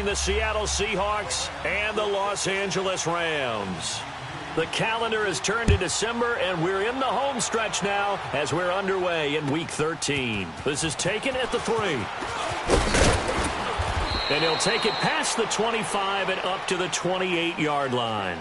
the Seattle Seahawks and the Los Angeles Rams. The calendar has turned to December, and we're in the home stretch now as we're underway in Week 13. This is taken at the 3. And he'll take it past the 25 and up to the 28-yard line.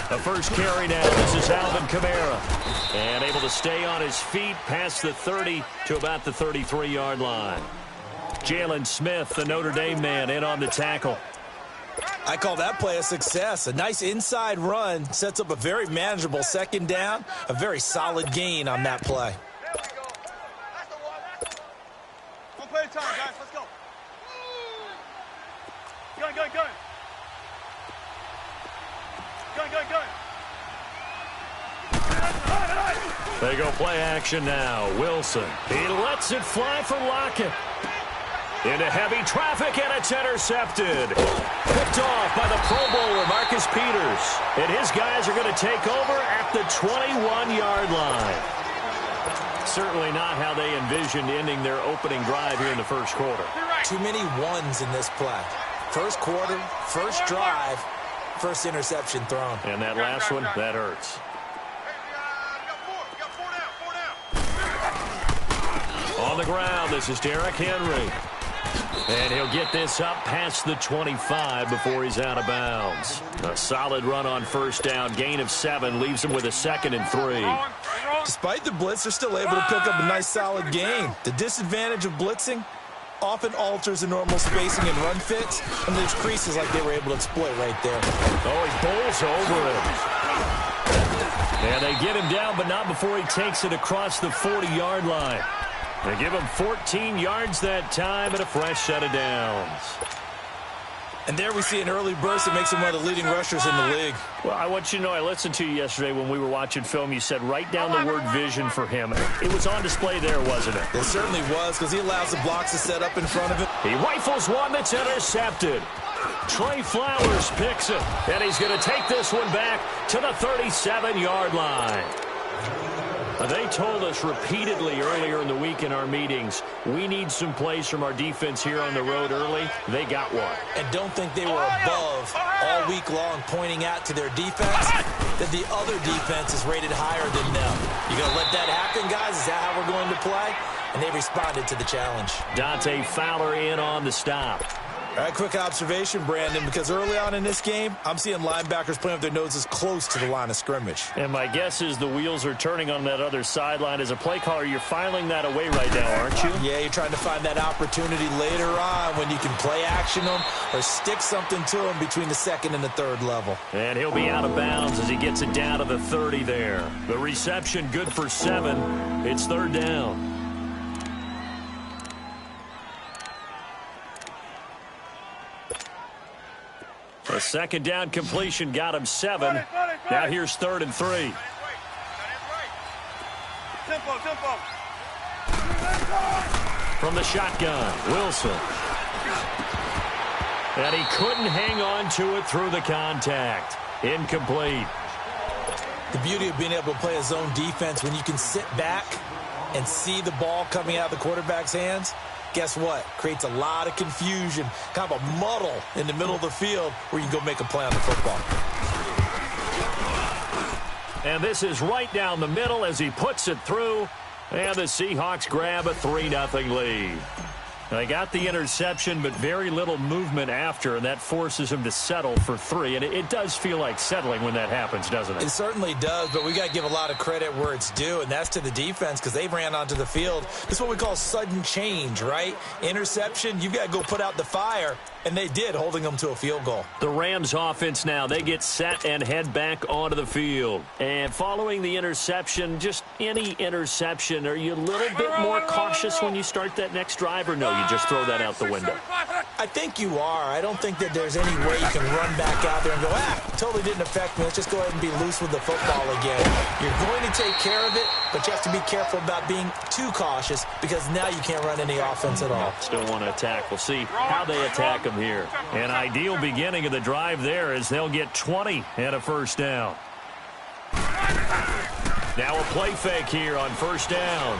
The first carry now. This is Alvin Kamara. And able to stay on his feet past the 30 to about the 33-yard line. Jalen Smith, the Notre Dame man, in on the tackle. I call that play a success. A nice inside run sets up a very manageable second down. A very solid gain on that play. There we go. That's the one. One play at a time, guys. Let's go. Gun, gun, gun. Gun, gun, gun. They go play action now. Wilson. He lets it fly for Lockett. Into heavy traffic, and it's intercepted. Picked off by the Pro Bowler, Marcus Peters. And his guys are going to take over at the 21-yard line. Certainly not how they envisioned ending their opening drive here in the first quarter. Too many ones in this play. First quarter, first drive, first interception thrown. And that last one, that hurts. On the ground, this is Derrick Henry. And he'll get this up past the 25 before he's out of bounds. A solid run on first down. Gain of 7 leaves him with a 2nd and 3. Despite the blitz, they're still able to pick up a nice solid gain. The disadvantage of blitzing often alters the normal spacing and run fits, and there's creases like they were able to exploit right there. Oh, he bowls over it. And they get him down, but not before he takes it across the 40-yard line. They give him 14 yards that time and a fresh set of downs. And there we see an early burst that makes him one of the leading rushers in the league. Well, I want you to know, I listened to you yesterday when we were watching film. You said write down the word vision for him. It was on display there, wasn't it? It certainly was, because he allows the blocks to set up in front of him. He rifles one that's intercepted. Trey Flowers picks it, and he's going to take this one back to the 37-yard line. They told us repeatedly earlier in the week in our meetings, we need some plays from our defense here on the road early. They got one. And don't think they were above all week long pointing out to their defense that the other defense is rated higher than them. You going to let that happen, guys? Is that how we're going to play? And they responded to the challenge. Dante Fowler in on the stop. All right, quick observation, Brandon, because early on in this game, I'm seeing linebackers playing with their noses close to the line of scrimmage. And my guess is the wheels are turning on that other sideline. As a play caller, you're filing that away right now, aren't you? Yeah, you're trying to find that opportunity later on when you can play action them or stick something to them between the 2nd and the 3rd level. And he'll be out of bounds as he gets it down to the 30 there. The reception good for 7. It's 3rd down. A 2nd down completion got him 7. Now here's 3rd and 3. Tempo, tempo. From the shotgun, Wilson. And he couldn't hang on to it through the contact. Incomplete. The beauty of being able to play a zone defense when you can sit back and see the ball coming out of the quarterback's hands, guess what? Creates a lot of confusion, kind of a muddle in the middle of the field where you can go make a play on the football. And this is right down the middle as he puts it through. And the Seahawks grab a 3-0 lead. They got the interception, but very little movement after, and that forces him to settle for 3. And it does feel like settling when that happens, doesn't it? It certainly does, but we got to give a lot of credit where it's due, and that's to the defense because they ran onto the field. This is what we call sudden change, right? Interception, you've got to go put out the fire, and they did, holding them to a field goal. The Rams offense now, they get set and head back onto the field. And following the interception, just any interception, are you a little bit more cautious when you start that next drive, or no, you just throw that out the window? I think you are. I don't think that there's any way you can run back out there and go, totally didn't affect me. Let's just go ahead and be loose with the football again. You're going to take care of it, but you have to be careful about being too cautious because now you can't run any offense at all. Still want to attack. We'll see how they attack them here. An ideal beginning of the drive there as they'll get 20 and a first down. Now a play fake here on first down.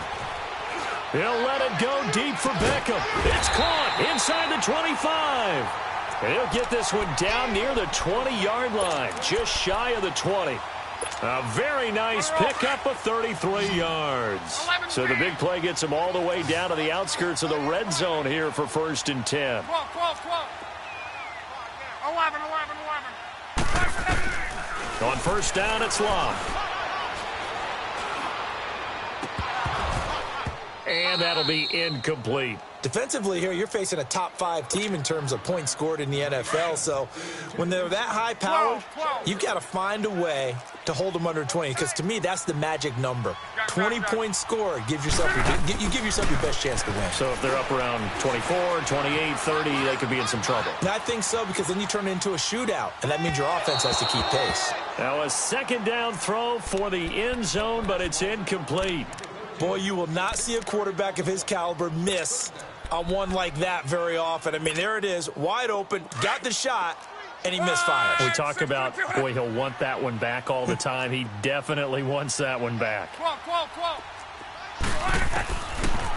He'll let it go deep for Beckham. It's caught inside the 25. And he'll get this one down near the 20-yard line, just shy of the 20. A very nice pickup of 33 yards. So the big play gets him all the way down to the outskirts of the red zone here for 1st and 10. 12. 11. On first down, it's Love. And that'll be incomplete. Defensively here, you're facing a top-5 team in terms of points scored in the NFL. So when they're that high-powered, you've got to find a way to hold them under 20. Because to me, that's the magic number. 20 points scored, you give yourself your best chance to win. So if they're up around 24, 28, 30, they could be in some trouble. And I think so, because then you turn it into a shootout, and that means your offense has to keep pace. Now a second down throw for the end zone, but it's incomplete. Boy, you will not see a quarterback of his caliber miss on one like that very often. I mean, there it is, wide open, got the shot, and he misfires. We talk about, boy, he'll want that one back all the time. He definitely wants that one back. 12.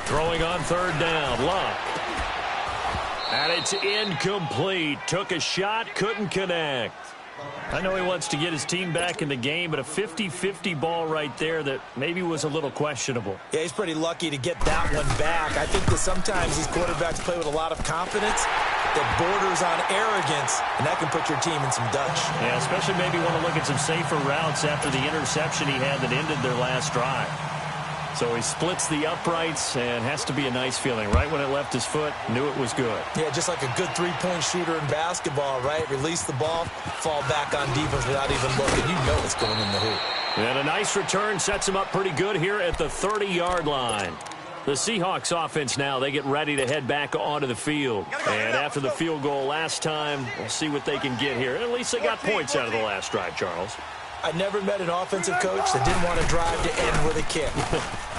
Throwing on third down, Love. And it's incomplete. Took a shot, couldn't connect. I know he wants to get his team back in the game, but a 50-50 ball right there that maybe was a little questionable. Yeah, he's pretty lucky to get that one back. I think that sometimes these quarterbacks play with a lot of confidence that borders on arrogance, and that can put your team in some Dutch. Yeah, especially maybe want to look at some safer routes after the interception he had that ended their last drive. So he splits the uprights and has to be a nice feeling. Right when it left his foot, knew it was good. Yeah, just like a good three-point shooter in basketball, right? Release the ball, fall back on defense without even looking. You know it's going in the hoop. And a nice return sets him up pretty good here at the 30-yard line. The Seahawks offense now, they get ready to head back onto the field. And after the field goal last time, we'll see what they can get here. At least they got points out of the last drive, Charles. I never met an offensive coach that didn't want to drive to end with a kick.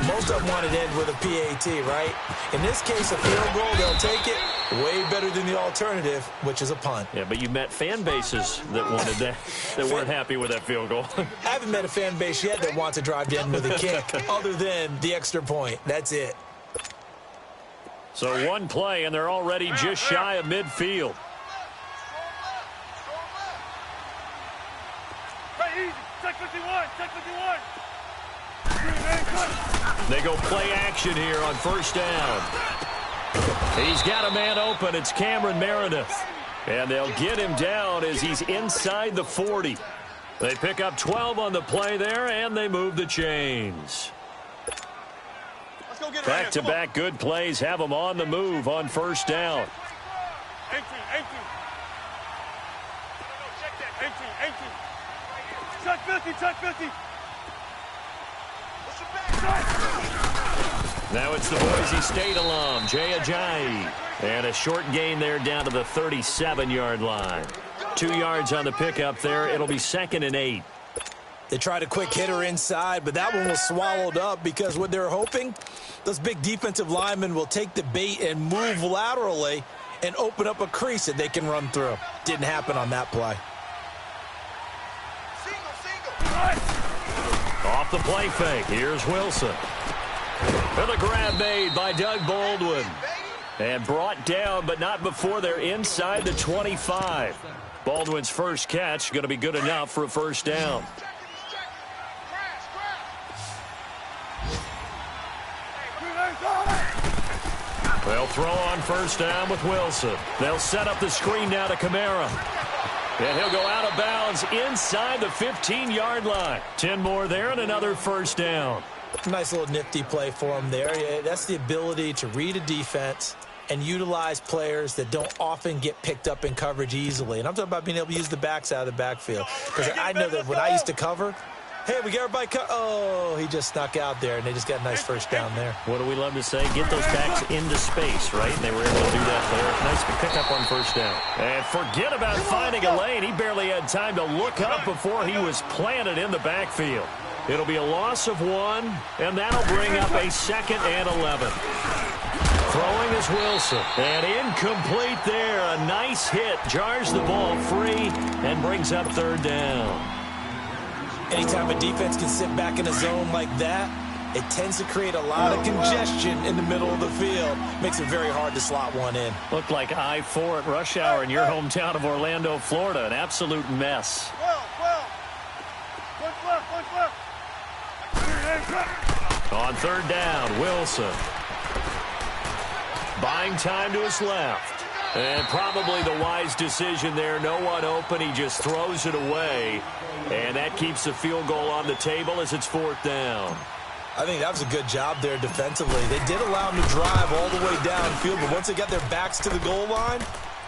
Most of them wanted to end with a PAT, right? In this case, a field goal, they'll take it. Way better than the alternative, which is a punt. Yeah, but you met fan bases that wanted that, that weren't happy with that field goal. I haven't met a fan base yet that wants to drive to end with a kick, other than the extra point. That's it. So one play, and they're already just shy of midfield. Check 51. They go play action here on first down. He's got a man open. It's Cameron Meredith. And they'll get him down as he's inside the 40. They pick up 12 on the play there, and they move the chains. Back-to-back good plays have them on the move on first down. 18. Check 50. Now it's the Boise State alum, Jay Ajayi. And a short gain there down to the 37-yard line. 2 yards on the pickup there. It'll be 2nd and 8. They tried a quick hitter inside, but that one was swallowed up because what they're hoping, those big defensive linemen will take the bait and move laterally and open up a crease that they can run through. Didn't happen on that play. Off the play fake, here's Wilson. And the grab made by Doug Baldwin. And brought down, but not before they're inside the 25. Baldwin's first catch going to be good enough for a first down. They'll throw on first down with Wilson. They'll set up the screen now to Kamara. And he'll go out of bounds inside the 15-yard line. 10 more there and another first down. Nice little nifty play for him there. Yeah, that's the ability to read a defense and utilize players that don't often get picked up in coverage easily. And I'm talking about being able to use the backs out of the backfield. Because I know that when I used to cover, Hey, we got everybody cut. Oh, he just snuck out there, and they just got a nice first down there. What do we love to say? Get those backs into space, right? And they were able to do that there. Nice pickup on first down. And forget about finding a lane. He barely had time to look up before he was planted in the backfield. It'll be a loss of 1, and that'll bring up a 2nd and 11. Throwing is Wilson. And incomplete there. A nice hit. Jars the ball free and brings up 3rd down. Anytime a defense can sit back in a zone like that, it tends to create a lot of congestion in the middle of the field. Makes it very hard to slot one in. Looked like I-4 at rush hour in your hometown of Orlando, Florida. An absolute mess. On 3rd down, Wilson. Buying time to his left. And probably the wise decision there. No one open. He just throws it away. And that keeps the field goal on the table as it's 4th down. I think that was a good job there defensively. They did allow him to drive all the way downfield, but once they got their backs to the goal line,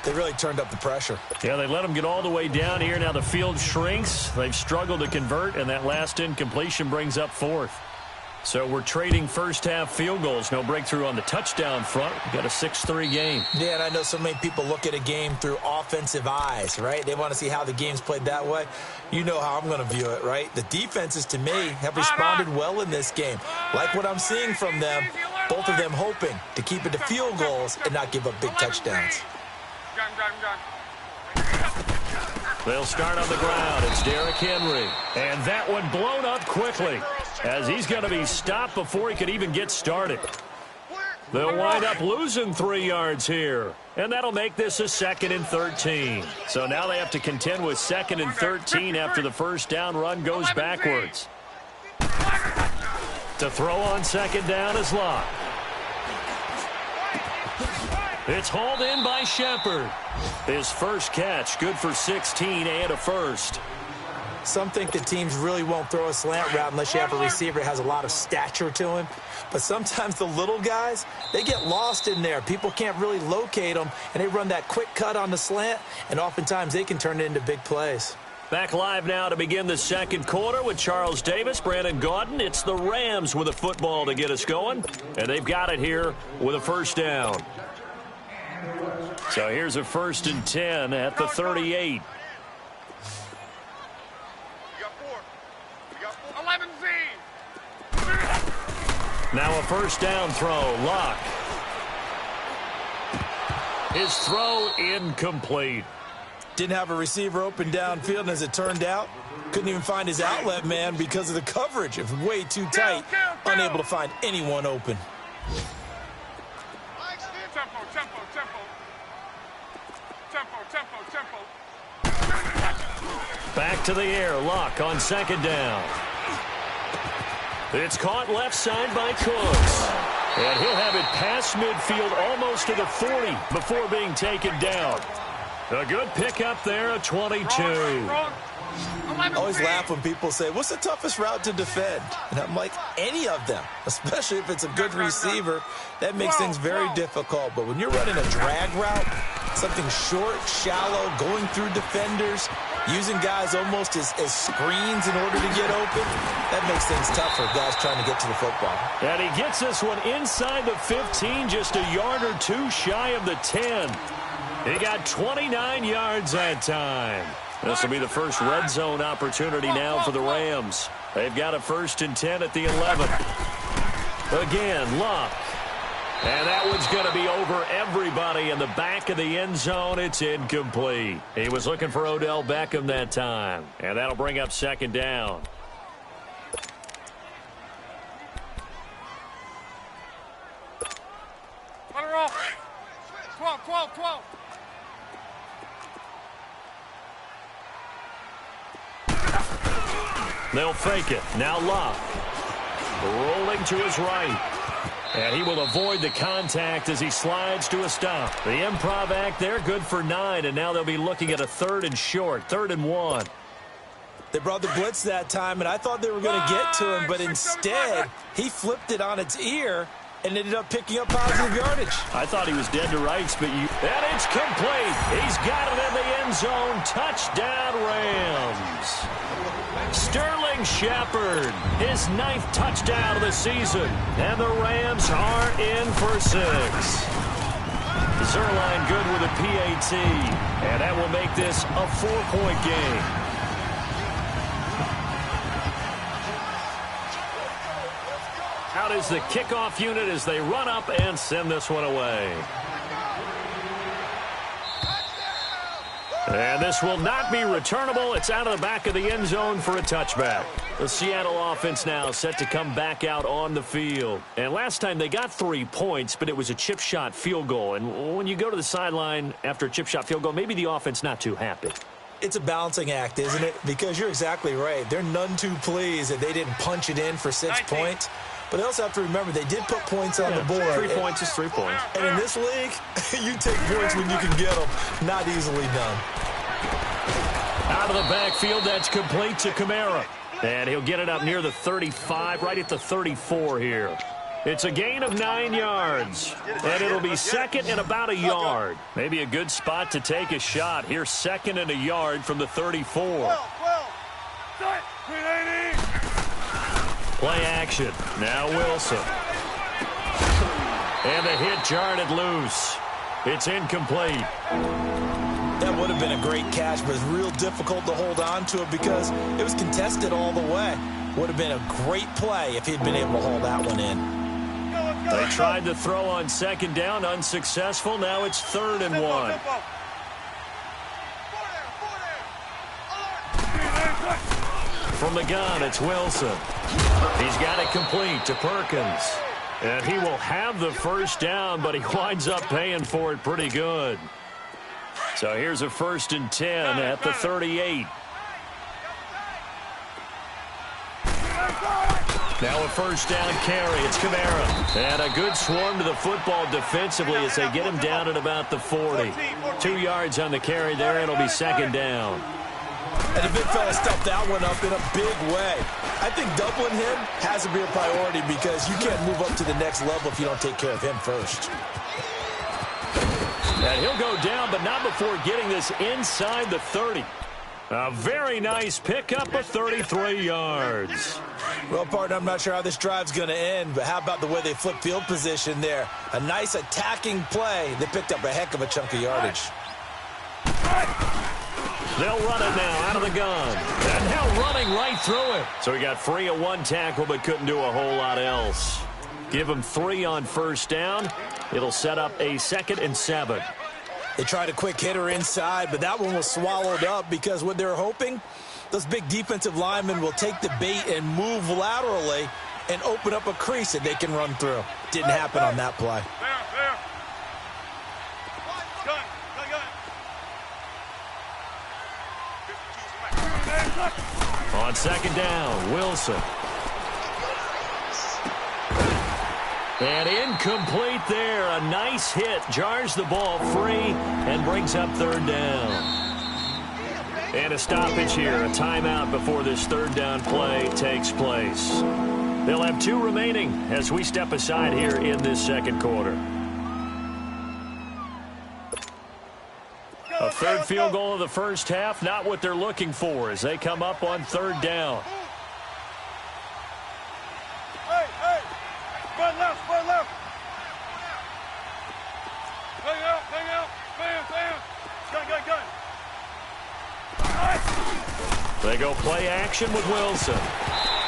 they really turned up the pressure. Yeah, they let him get all the way down here. Now the field shrinks. They've struggled to convert, and that last incompletion brings up 4th. So we're trading first-half field goals. No breakthrough on the touchdown front. We've got a 6-3 game. Yeah, and I know so many people look at a game through offensive eyes, right? They want to see how the game's played that way. You know how I'm going to view it, right? The defenses, to me, have responded well in this game. Like what I'm seeing from them, both of them hoping to keep it to field goals and not give up big touchdowns. They'll start on the ground. It's Derrick Henry. And that one blown up quickly as he's going to be stopped before he could even get started. They'll wind up losing 3 yards here. And that'll make this a 2nd and 13. So now they have to contend with 2nd and 13 after the first down run goes backwards. To throw on 2nd down is Locke. It's hauled in by Shepard. His first catch, good for 16 and a first. Some think the teams really won't throw a slant route unless you have a receiver that has a lot of stature to him. But sometimes the little guys, they get lost in there. People can't really locate them, and they run that quick cut on the slant, and oftentimes they can turn it into big plays. Back live now to begin the 2nd quarter with Charles Davis, Brandon Gaudin. It's the Rams with a football to get us going, and they've got it here with a first down. So here's a 1st and 10 at the 38. Now a first down throw. Locke. His throw incomplete. Didn't have a receiver open downfield, and as it turned out, couldn't even find his outlet man because of the coverage. It was way too tight, unable to find anyone open. Back to the air. Locke on 2nd down. It's caught left side by Cooks. And he'll have it past midfield almost to the 40 before being taken down. A good pickup there at 22. I always laugh when people say, what's the toughest route to defend? And I'm like, any of them, especially if it's a good receiver. That makes things very difficult. But when you're running a drag route, something short, shallow, going through defenders, using guys almost as screens in order to get open, that makes things tough for guys trying to get to the football. And he gets this one inside the 15, just a yard or two shy of the 10. He got 29 yards that time. This will be the first red zone opportunity now for the Rams. They've got a 1st and 10 at the 11. Again, Locke. And that one's going to be over everybody in the back of the end zone. It's incomplete. He was looking for Odell Beckham that time. And that'll bring up 2nd down. Let her off. 12, 12, 12. They'll fake it. Now Locke. Rolling to his right. And he will avoid the contact as he slides to a stop. The improv act there, good for 9. And now they'll be looking at a 3rd and short. 3rd and 1. They brought the blitz that time, and I thought they were going to get to him. But instead, he flipped it on its ear and ended up picking up positive yardage. I thought he was dead to rights, but and it's complete. He's got it in the end zone. Touchdown, Rams. Sterling Shepard, his 9th touchdown of the season. And the Rams are in for 6. Zerline good with a PAT. And that will make this a 4-point game. Out is the kickoff unit as they run up and send this one away. And this will not be returnable. It's out of the back of the end zone for a touchback. The Seattle offense now set to come back out on the field. And last time they got 3 points, but it was a chip shot field goal. And when you go to the sideline after a chip shot field goal, maybe the offense not too happy. It's a balancing act, isn't it? Because you're exactly right. They're none too pleased that they didn't punch it in for 6 points. But they also have to remember they did put points on the board. 3 points is 3 points. And in this league, you take points when you can get them. Not easily done. Out of the backfield, that's complete to Kamara. And he'll get it up near the 35, right at the 34 here. It's a gain of 9 yards. And it'll be second and about a yard. Maybe a good spot to take a shot. Here's second and a yard from the 34. Play action. Now Wilson. And the hit jarred it loose. It's incomplete. That would have been a great catch, but it's real difficult to hold on to it because it was contested all the way. Would have been a great play if he'd been able to hold that one in. They tried to throw on second down, unsuccessful. Now it's 3rd and 1. From the gun, it's Wilson. He's got it complete to Perkins. And he will have the first down, but he winds up paying for it pretty good. So here's a 1st and 10 at the 38. Now a first down carry. It's Kamara. And a good swarm to the football defensively as they get him down at about the 40. 2 yards on the carry there. It'll be 2nd down. And the big fella stepped that one up in a big way. I think doubling him has to be a priority because you can't move up to the next level if you don't take care of him first. And he'll go down, but not before getting this inside the 30. A very nice pickup of 33 yards. Well, partner, I'm not sure how this drive's going to end, but how about the way they flip field position there? A nice attacking play. They picked up a heck of a chunk of yardage. They'll run it now out of the gun. And now running right through it. So he got free of 1 tackle, but couldn't do a whole lot else. Give him 3 on first down. It'll set up a 2nd and 7. They tried a quick hitter inside, but that one was swallowed up because what they're hoping, those big defensive linemen will take the bait and move laterally and open up a crease that they can run through. Didn't happen on that play. On second down, Wilson. And incomplete there. A nice hit. Jars the ball free and brings up 3rd down. And a stoppage here. A timeout before this 3rd down play takes place. They'll have 2 remaining as we step aside here in this 2nd quarter. A 3rd field goal of the first half, not what they're looking for as they come up on 3rd down. Hey, spread left. Hang out, bam. Gun. They go play action with Wilson.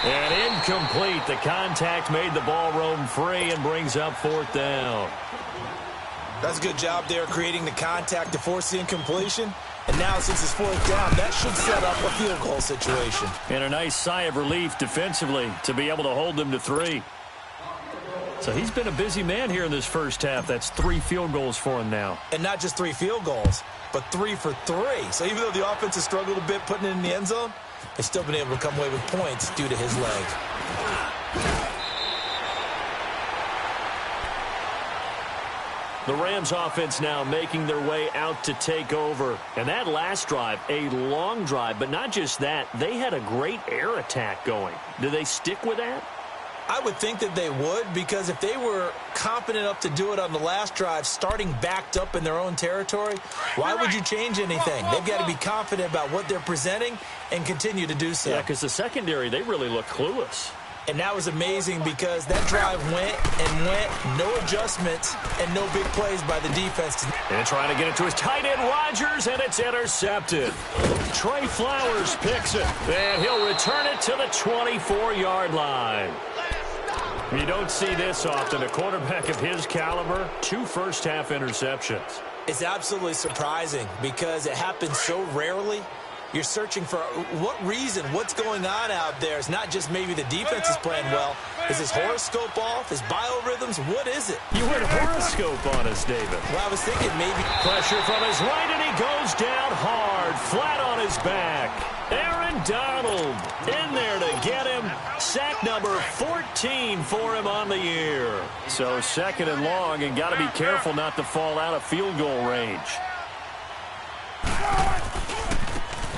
And incomplete. The contact made the ball roam free and brings up 4th down. That's a good job there creating the contact to force the incompletion. And now since it's 4th down, that should set up a field goal situation. And a nice sigh of relief defensively to be able to hold them to 3. So he's been a busy man here in this first half. That's 3 field goals for him now. And not just 3 field goals, but 3 for 3. So even though the offense has struggled a bit putting it in the end zone, they've still been able to come away with points due to his leg. The Rams offense now making their way out to take over. And that last drive, a long drive, but not just that. They had a great air attack going. Do they stick with that? I would think that they would, because if they were confident enough to do it on the last drive, starting backed up in their own territory, why would you change anything? They've got to be confident about what they're presenting and continue to do so. Yeah, because the secondary, they really look clueless. And that was amazing because that drive went and went, no adjustments and no big plays by the defense. And trying to get it to his tight end, Rodgers, and it's intercepted. Trey Flowers picks it, and he'll return it to the 24-yard line. You don't see this often. A quarterback of his caliber, 2 first-half interceptions. It's absolutely surprising because it happens so rarely. You're searching for what reason, what's going on out there. It's not just maybe the defense is playing well. Is his horoscope off? His biorhythms? What is it? You went horoscope on us, David. Well, I was thinking maybe. Pressure from his right, and he goes down hard, flat on his back. Aaron Donald in there to get him. Sack number 14 for him on the year. So 2nd and long, and got to be careful not to fall out of field goal range.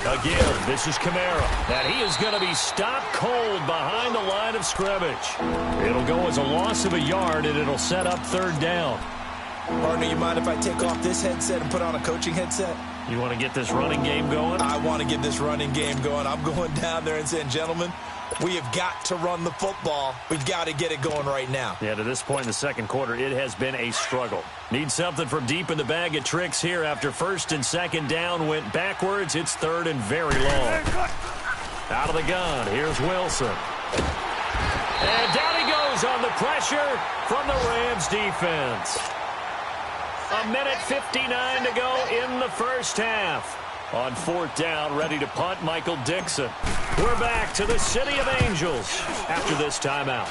Again, this is Kamara, and he is going to be stopped cold behind the line of scrimmage. It'll go as a loss of a yard, and it'll set up 3rd down. Partner, you mind if I take off this headset and put on a coaching headset? You want to get this running game going? I want to get this running game going. I'm going down there and saying, gentlemen, we have got to run the football. We've got to get it going right now. Yeah, to this point in the 2nd quarter, it has been a struggle. Need something from deep in the bag of tricks here after 1st and 2nd down went backwards. It's 3rd and very long. Out of the gun, here's Wilson. And down he goes on the pressure from the Rams defense. 1:59 to go in the first half. On 4th down, ready to punt, Michael Dixon. We're back to the City of Angels after this timeout.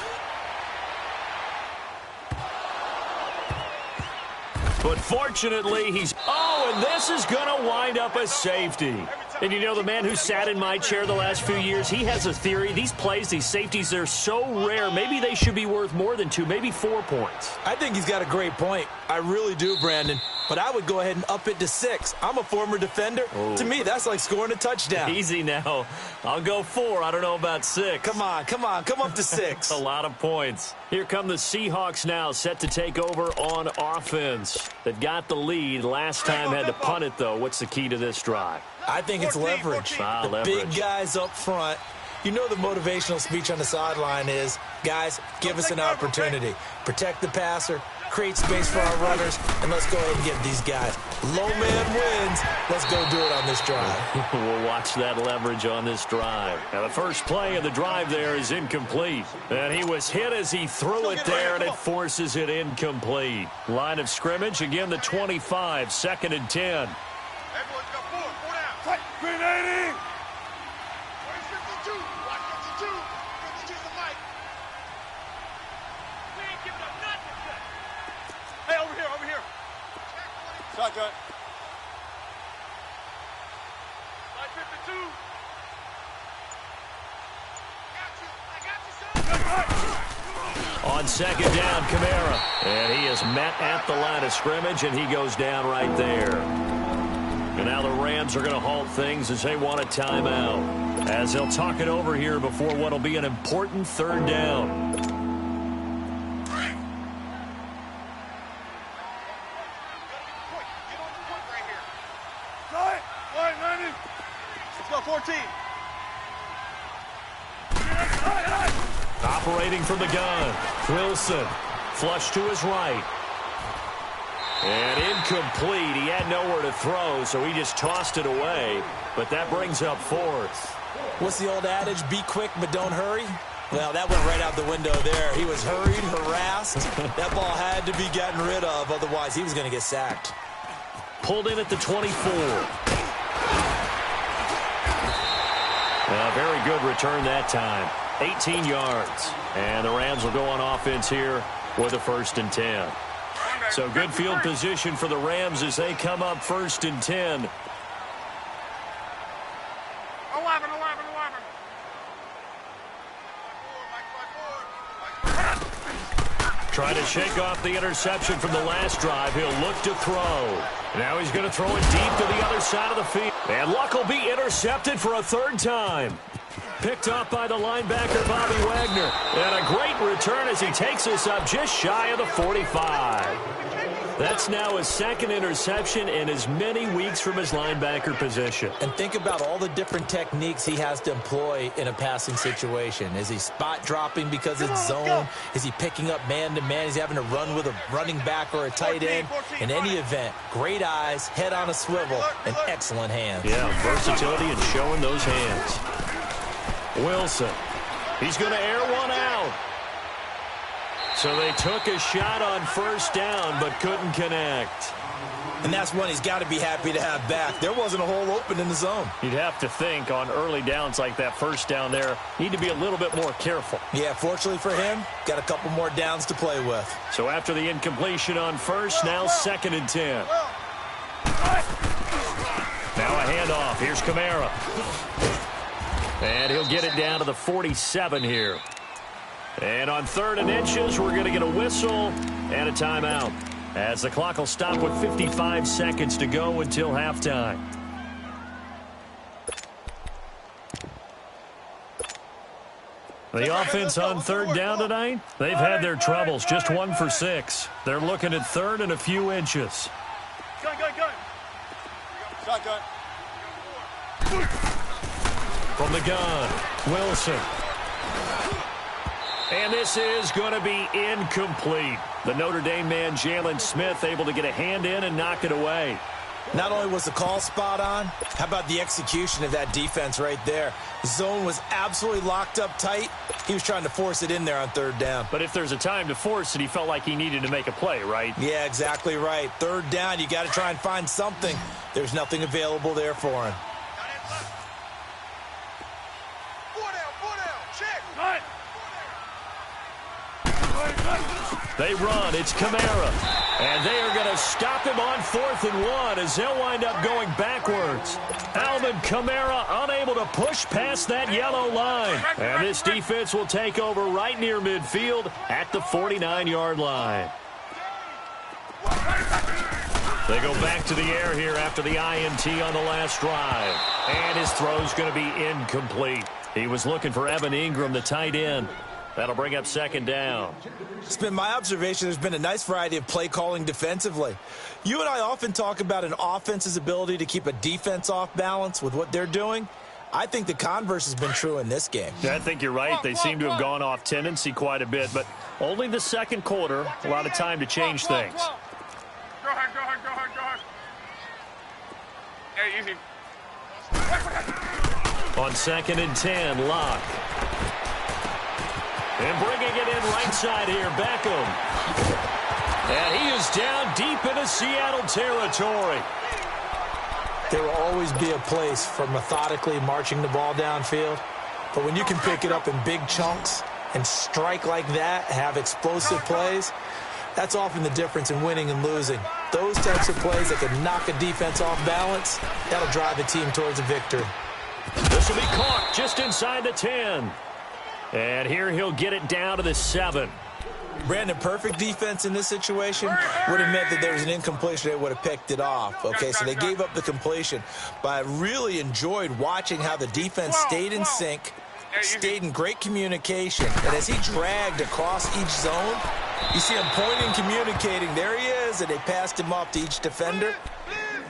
But fortunately, and this is going to wind up a safety. And you know, the man who sat in my chair the last few years, he has a theory. These plays, these safeties, they're so rare. Maybe they should be worth more than 2, maybe 4 points. I think he's got a great point. I really do, Brandon. But I would go ahead and up it to 6. I'm a former defender. Oh. To me, that's like scoring a touchdown. Easy now. I'll go 4. I don't know about 6. Come on. Come up to 6. A lot of points. Here come the Seahawks now, set to take over on offense. They've got the lead. Last time had to punt it, though. What's the key to this drive? I think it's leverage. The big guys up front. You know the motivational speech on the sideline is, guys, give us an opportunity. Protect the passer, create space for our runners, and let's go ahead and get these guys. Low man wins. Let's go do it on this drive. We'll watch that leverage on this drive. Now, the first play of the drive there is incomplete. And he was hit as he threw it there, and it forces it incomplete. Line of scrimmage, again, the 25, 2nd and 10. Everyone's got 4 down. Grenading! Where's 52? Watch 52. 52's the mic. We ain't giving up nothing. Hey, over here. Shotgun. Line 52. On 2nd down, Kamara. And he is met at the line of scrimmage, and he goes down right there. And now the Rams are going to halt things as they want a timeout, as they'll talk it over here before what will be an important 3rd down. Let's go, 14. Operating from the gun, Wilson. Flush to his right. And incomplete. He had nowhere to throw, so he just tossed it away. But that brings up 4th. What's the old adage? Be quick, but don't hurry. Well, that went right out the window there. He was hurried, harassed. That ball had to be gotten rid of. Otherwise, he was going to get sacked. Pulled in at the 24. A very good return that time. 18 yards. And the Rams will go on offense here with a 1st and 10. So good field position for the Rams as they come up 1st and 10. 11. Trying to shake off the interception from the last drive. He'll look to throw. Now he's going to throw it deep to the other side of the field. And Luck will be intercepted for a 3rd time. picked off by the linebacker, Bobby Wagner. And a great return as he takes us up just shy of the 45. That's now his second interception in as many weeks from his linebacker position. And think about all the different techniques he has to employ in a passing situation. Is he spot dropping because it's zone? Is he picking up man-to-man? Is he having to run with a running back or a tight end? In any event, great eyes, head on a swivel, and excellent hands. Yeah, versatility and showing those hands. Wilson. He's going to air one out. So they took a shot on first down, but couldn't connect. And that's one he's got to be happy to have back. There wasn't a hole open in the zone. You'd have to think on early downs like that first down there, need to be a little bit more careful. Yeah, fortunately for him, got a couple more downs to play with. So after the incompletion on first, now 2nd and 10. Now a handoff. Here's Kamara. And he'll get it down to the 47 here. And on 3rd and inches, we're going to get a whistle and a timeout, as the clock will stop with 55 seconds to go until halftime. The offense on 3rd down tonight, they've had their troubles, just 1 for 6. They're looking at 3rd and a few inches. Gun. Shotgun. From the gun, Wilson. And this is going to be incomplete. The Notre Dame man, Jalen Smith, able to get a hand in and knock it away. Not only was the call spot on, how about the execution of that defense right there? The zone was absolutely locked up tight. He was trying to force it in there on 3rd down. But if there's a time to force it, he felt like he needed to make a play, right? Yeah, exactly right. 3rd down, you got to try and find something. There's nothing available there for him. They run. It's Kamara. And they are going to stop him on 4th and 1 as they'll wind up going backwards. Alvin Kamara unable to push past that yellow line. And this defense will take over right near midfield at the 49-yard line. They go back to the air here after the INT on the last drive. And his throw's going to be incomplete. He was looking for Evan Ingram, the tight end. That'll bring up 2nd down. It's been my observation there's been a nice variety of play calling defensively. You and I often talk about an offense's ability to keep a defense off balance with what they're doing. I think the converse has been true in this game. Yeah, I think you're right. They seem to have gone off tendency quite a bit, but only the 2nd quarter, a lot of time to change things. Go ahead. Hey, easy. On 2nd and 10, Locke. And bringing it in right side here, Beckham. And he is down deep into Seattle territory. There will always be a place for methodically marching the ball downfield. But when you can pick it up in big chunks and strike like that, have explosive plays, that's often the difference in winning and losing. Those types of plays that can knock a defense off balance, that'll drive a team towards a victory. This will be caught just inside the 10. And here he'll get it down to the 7. Brandon, perfect defense in this situation would have meant that there was an incompletion. They would have picked it off. Okay, so they gave up the completion. But I really enjoyed watching how the defense stayed in sync, stayed in great communication. And as he dragged across each zone, you see him pointing, communicating. There he is, and they passed him off to each defender.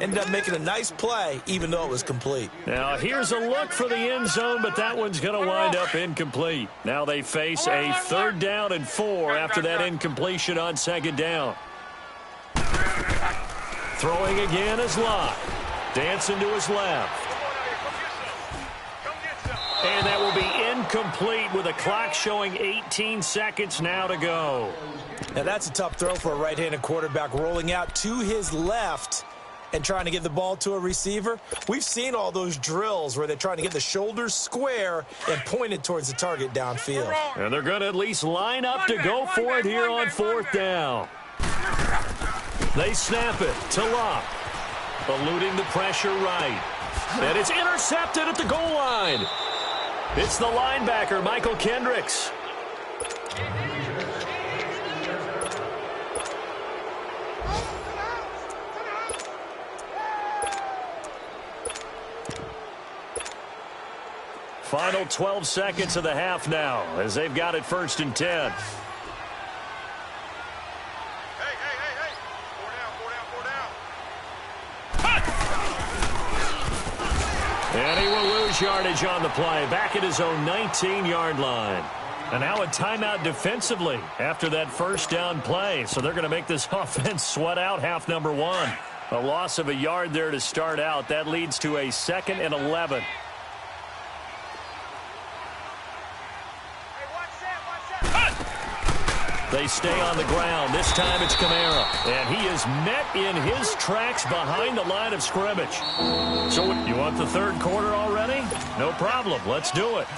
Ended up making a nice play, even though it was complete. Now, here's a look for the end zone, but that one's going to wind up incomplete. Now they face a 3rd down and 4 after that incompletion on 2nd down. Throwing again is Locke. Dancing to his left. And that will be incomplete with a clock showing 18 seconds now to go. Now, that's a tough throw for a right-handed quarterback, rolling out to his left and trying to get the ball to a receiver. We've seen all those drills where they're trying to get the shoulders square and point it towards the target downfield. And they're going to at least line up to go for it here on 4th down. They snap it to Locke, eluding the pressure right. And it's intercepted at the goal line. It's the linebacker, Michael Kendricks. Final 12 seconds of the half now as they've got it 1st and 10. And he will lose yardage on the play. Back at his own 19-yard line. And now a timeout defensively after that first down play. So they're going to make this offense sweat out half number 1. A loss of a yard there to start out. That leads to a 2nd and 11. They stay on the ground. This time it's Kamara. And he is met in his tracks behind the line of scrimmage. So you want the third quarter already? No problem. Let's do it.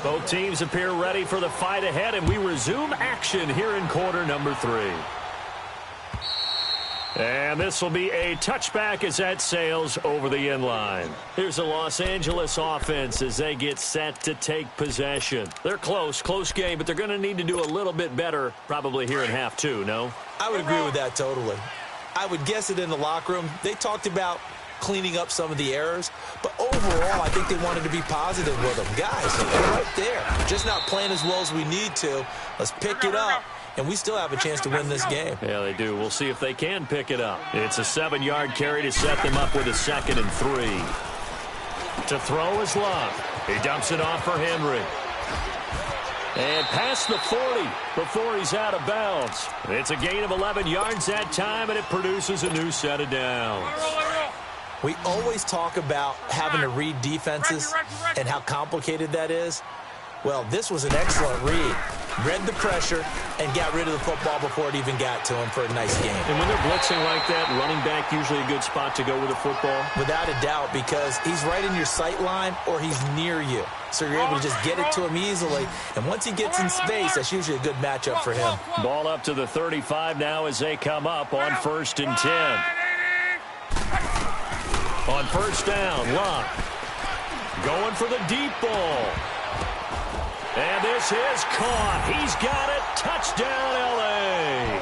Both teams appear ready for the fight ahead, and we resume action here in quarter number 3. And this will be a touchback as that sails over the end line. Here's the Los Angeles offense as they get set to take possession. They're close game, but they're going to need to do a little bit better probably here in half 2, no? I would agree with that totally. I would guess it in the locker room. They talked about cleaning up some of the errors, but overall, I think they wanted to be positive with them. Guys, they're right there. Just not playing as well as we need to. Let's pick it up. And we still have a chance to win this game. Yeah, they do. We'll see if they can pick it up. It's a 7-yard carry to set them up with a 2nd and 3. To throw is Love. He dumps it off for Henry. And past the 40 before he's out of bounds. It's a gain of 11 yards that time, and it produces a new set of downs. We always talk about having to read defenses and how complicated that is. Well, this was an excellent read. Read the pressure and got rid of the football before it even got to him for a nice game. And when they're blitzing like that, running back usually a good spot to go with the football? Without a doubt, because he's right in your sight line or he's near you. So you're able to just get it to him easily. And once he gets in space, that's usually a good matchup for him. Ball up to the 35 now as they come up on 1st and 10. On 1st down, Love going for the deep ball. And this is caught. He's got it. Touchdown, L.A.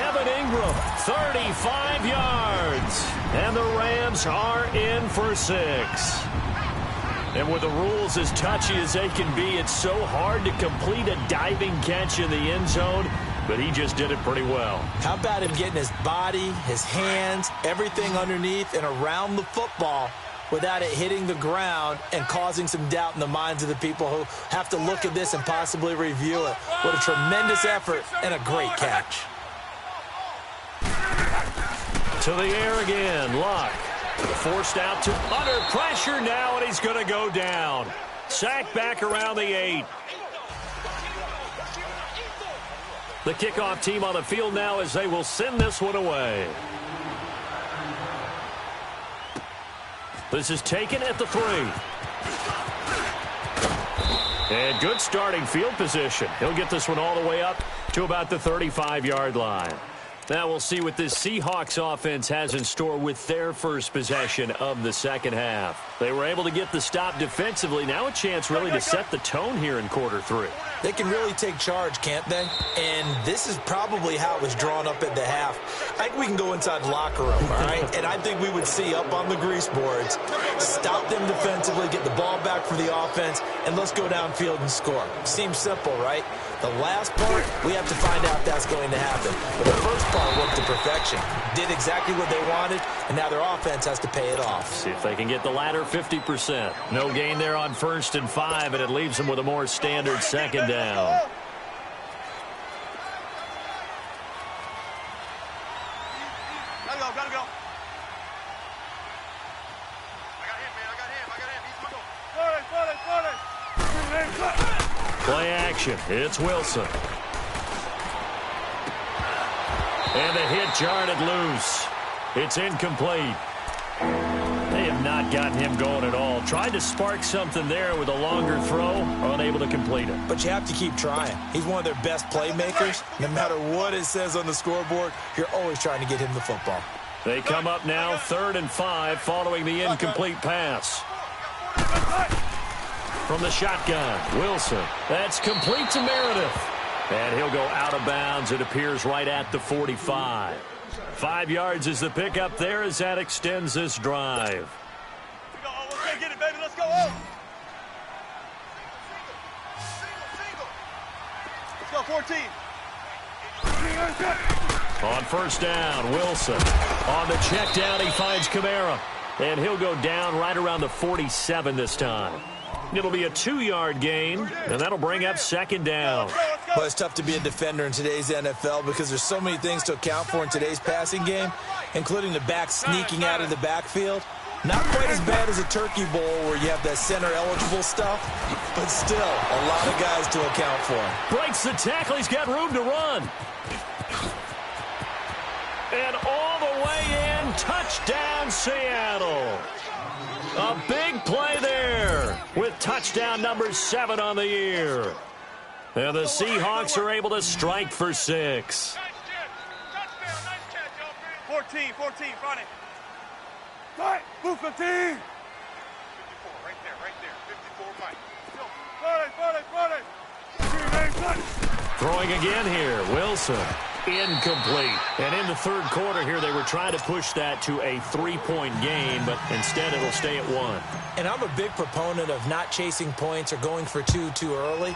Evan Ingram, 35 yards. And the Rams are in for 6. And with the rules as touchy as they can be, it's so hard to complete a diving catch in the end zone, but he just did it pretty well. How about him getting his body, his hands, everything underneath and around the football without it hitting the ground and causing some doubt in the minds of the people who have to look at this and possibly review it. What a tremendous effort and a great catch. To the air again, Luck. Forced out to under pressure now, and he's going to go down. Sacked back around the 8. The kickoff team on the field now as they will send this one away. This is taken at the 3. And good starting field position. He'll get this one all the way up to about the 35-yard line. Now we'll see what this Seahawks offense has in store with their first possession of the second half. They were able to get the stop defensively. Now a chance really to set the tone here in quarter 3. They can really take charge, can't they? And this is probably how it was drawn up at the half. I think we can go inside the locker room, all right? And I think we would see up on the grease boards, stop them defensively, get the ball back for the offense, and let's go downfield and score. Seems simple, right? The last part, we have to find out if that's going to happen. But the first part worked to perfection. Did exactly what they wanted, and now their offense has to pay it off. See if they can get the latter 50%. No gain there on 1st and 5, and it leaves them with a more standard second down. Gotta go. I got him. Play action. It's Wilson. And the hit jarred loose. It's incomplete. They have not gotten him going at all. Tried to spark something there with a longer throw, unable to complete it. But you have to keep trying. He's one of their best playmakers. No matter what it says on the scoreboard, you're always trying to get him the football. They come up now 3rd and 5 following the incomplete pass. From the shotgun, Wilson. That's complete to Meredith. And he'll go out of bounds. It appears right at the 45. 5 yards is the pickup there as that extends this drive. Let's go, 14. On first down, Wilson. On the check down, he finds Kamara. And he'll go down right around the 47 this time. It'll be a 2-yard gain, and that'll bring up second down. Well, it's tough to be a defender in today's NFL because there's so many things to account for in today's passing game, including the back sneaking out of the backfield. Not quite as bad as a turkey bowl where you have that center-eligible stuff, but still a lot of guys to account for. Breaks the tackle. He's got room to run. And all the way in, touchdown Seattle. A big play there with touchdown number 7 on the year. And the Seahawks are able to strike for 6. 14, front it. Right, move 15. 54, right there. 54, right. Throwing again here, Wilson. Incomplete. And in the third quarter here, they were trying to push that to a 3-point game, but instead it'll stay at 1. And I'm a big proponent of not chasing points or going for 2 too early.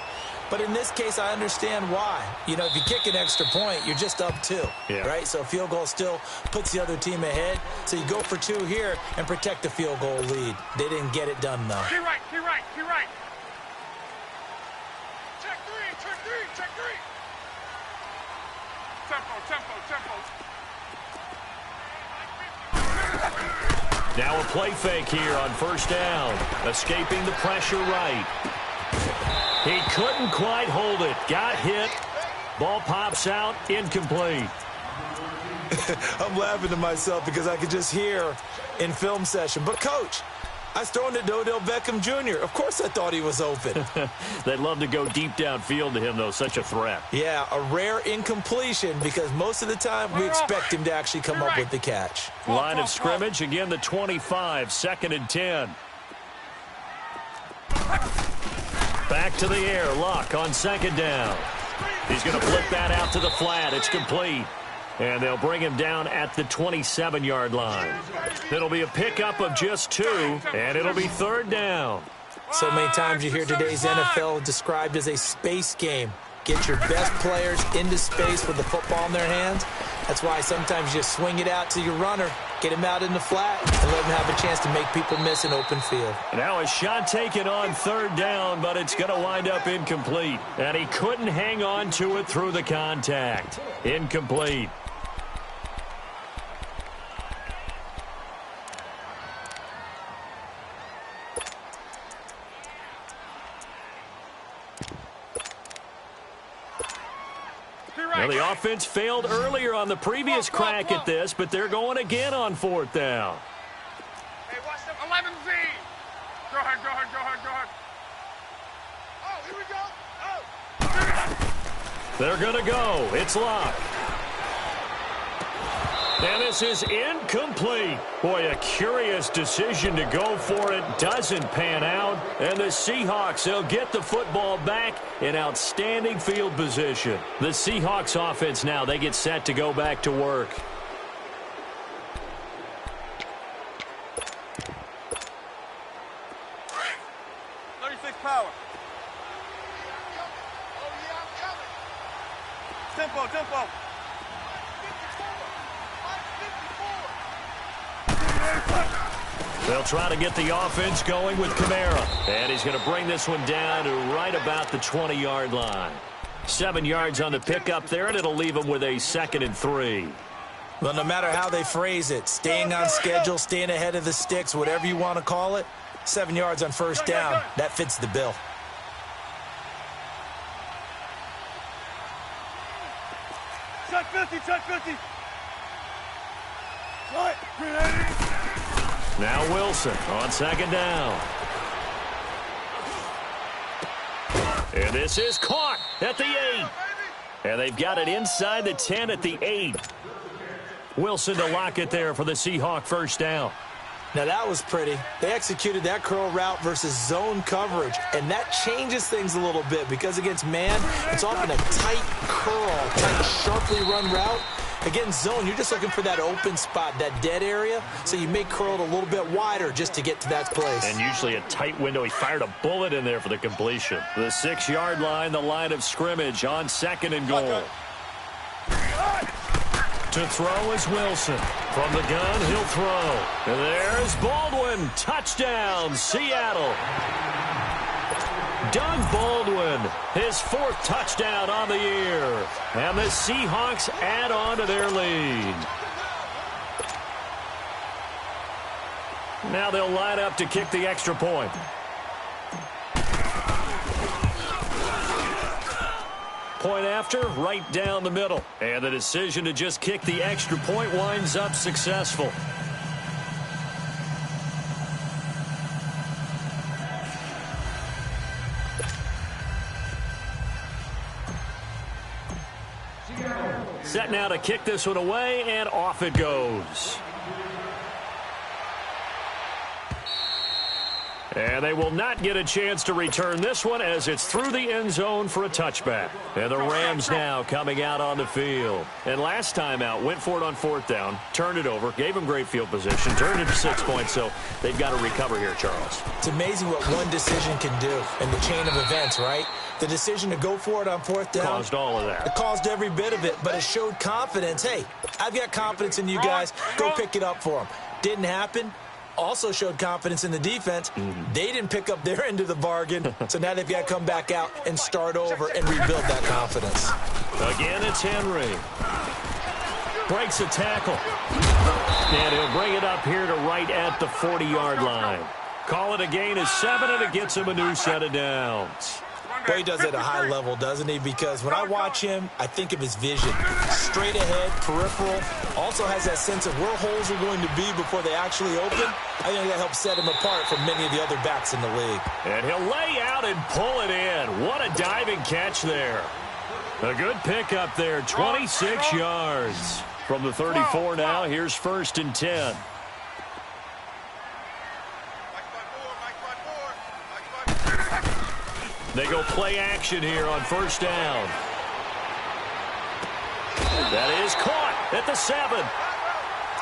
But in this case, I understand why. You know, if you kick an extra point, you're just up 2, right? So a field goal still puts the other team ahead. So you go for 2 here and protect the field goal lead. They didn't get it done, though. Key right. Check three. Tempo. Now a play fake here on first down. Escaping the pressure right. He couldn't quite hold it. Got hit. Ball pops out. Incomplete. I'm laughing to myself because I could just hear in film session. But, Coach, I was throwing it to Odell Beckham Jr. Of course I thought he was open. They'd love to go deep downfield to him, though. Such a threat. Yeah, a rare incompletion because most of the time we expect him to actually come up with the catch. Line of scrimmage, again the 25, 2nd and 10. Back to the air, Luck on 2nd down. He's going to flip that out to the flat. It's complete. And they'll bring him down at the 27-yard line. It'll be a pickup of just 2, and it'll be 3rd down. So many times you hear today's NFL described as a space game. Get your best players into space with the football in their hands. That's why sometimes you swing it out to your runner, get him out in the flat, and let him have a chance to make people miss an open field. Now a shot taken on 3rd down, but it's going to wind up incomplete. And he couldn't hang on to it through the contact. Incomplete. Well, the offense failed earlier on the previous crack at this, but they're going again on 4th down. Hey, watch them 11Z. Go ahead. Oh, here we go. Oh. They're going to go. It's Locke. And this is incomplete. Boy, a curious decision to go for it. Doesn't pan out. And the Seahawks, they'll get the football back in outstanding field position. The Seahawks offense now, they get set to go back to work. Power. Tempo. They'll try to get the offense going with Kamara. And he's going to bring this one down to right about the 20-yard line. 7 yards on the pickup there, and it'll leave him with a 2nd and 3. Well, no matter how they phrase it, staying on schedule, staying ahead of the sticks, whatever you want to call it, 7 yards on first down, that fits the bill. Check 50. Right, now Wilson on 2nd down. And this is caught at the 8. And they've got it inside the 10 at the 8. Wilson to lock it there for the Seahawk first down. Now that was pretty. They executed that curl route versus zone coverage, and that changes things a little bit because against man, it's often a tight curl, tight, sharply run route. Against zone, you're just looking for that open spot, that dead area, so you may curl it a little bit wider just to get to that place. And usually a tight window. He fired a bullet in there for the completion. The 6-yard line, the line of scrimmage on 2nd and goal. To throw is Wilson. From the gun, he'll throw. And there's Baldwin. Touchdown, Seattle. Doug Baldwin, his 4th touchdown on the year. And the Seahawks add on to their lead. Now they'll line up to kick the extra point. Point after, right down the middle. And the decision to just kick the extra point winds up successful. Set now to kick this one away, and off it goes. And they will not get a chance to return this one as it's through the end zone for a touchback. And the Rams now coming out on the field. And last time out, went for it on 4th down, turned it over, gave them great field position, turned it to 6 points, so they've got to recover here, Charles. It's amazing what one decision can do in the chain of events, right? The decision to go for it on 4th down. Caused all of that. It caused every bit of it, but it showed confidence. Hey, I've got confidence in you guys. Go pick it up for them. Didn't happen. Also showed confidence in the defense. They didn't pick up their end of the bargain, so now they've got to come back out and start over and rebuild that confidence. Again, it's Henry. Breaks a tackle. And he'll bring it up here to right at the 40-yard line. Call it a gain of 7, and it gets him a new set of downs. Boy, he does it at a high level, doesn't he? Because when I watch him, I think of his vision. Straight ahead, peripheral. Also has that sense of where holes are going to be before they actually open. I think that helps set him apart from many of the other backs in the league. And he'll lay out and pull it in. What a diving catch there. A good pickup there, 26 yards. From the 34 now, here's 1st and 10. They go play action here on 1st down. That is caught at the 7.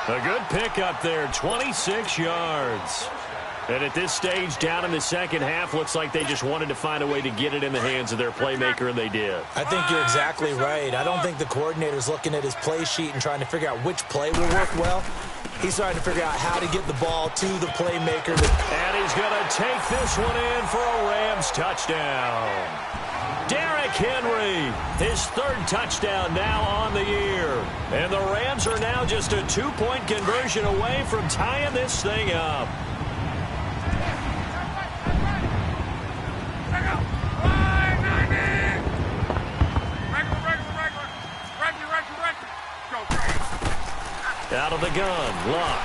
A good pickup there, 26 yards. And at this stage, down in the second half, looks like they just wanted to find a way to get it in the hands of their playmaker, and they did. I think you're exactly right. I don't think the coordinator's looking at his play sheet and trying to figure out which play will work well. He's trying to figure out how to get the ball to the playmaker. And he's going to take this one in for a Rams touchdown. Derrick Henry, his 3rd touchdown now on the year. And the Rams are now just a 2-point conversion away from tying this thing up. Out of the gun, Locke.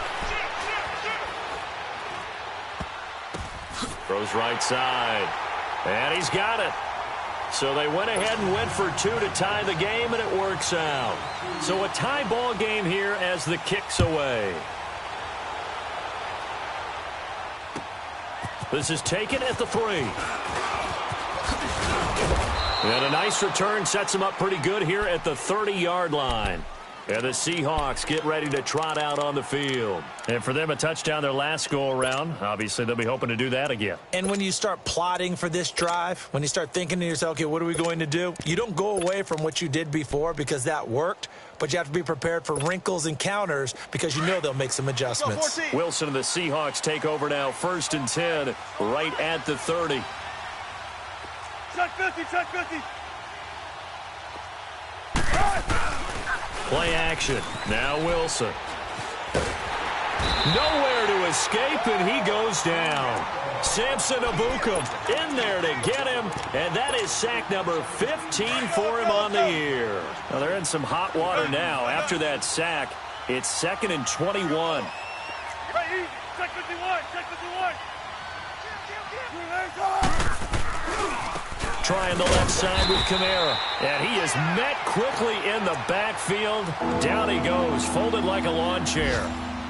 Throws right side. And he's got it. So they went ahead and went for 2 to tie the game, and it works out. So a tie ball game here as the kick's away. This is taken at the 3. And a nice return sets him up pretty good here at the 30-yard line. And the Seahawks get ready to trot out on the field. And for them, a touchdown their last go-around. Obviously, they'll be hoping to do that again. And when you start plotting for this drive, when you start thinking to yourself, okay, what are we going to do? You don't go away from what you did before because that worked, but you have to be prepared for wrinkles and counters because you know they'll make some adjustments. Wilson and the Seahawks take over now, 1st and 10, right at the 30. Check 50, check 50. Play action. Now Wilson. Nowhere to escape, and he goes down. Samson Abukum in there to get him, and that is sack number 15 for him on the year. Now they're in some hot water now. After that sack, it's 2nd and 21. Check 51, check 51. Trying the left side with Kamara. And he is met quickly in the backfield. Down he goes, folded like a lawn chair.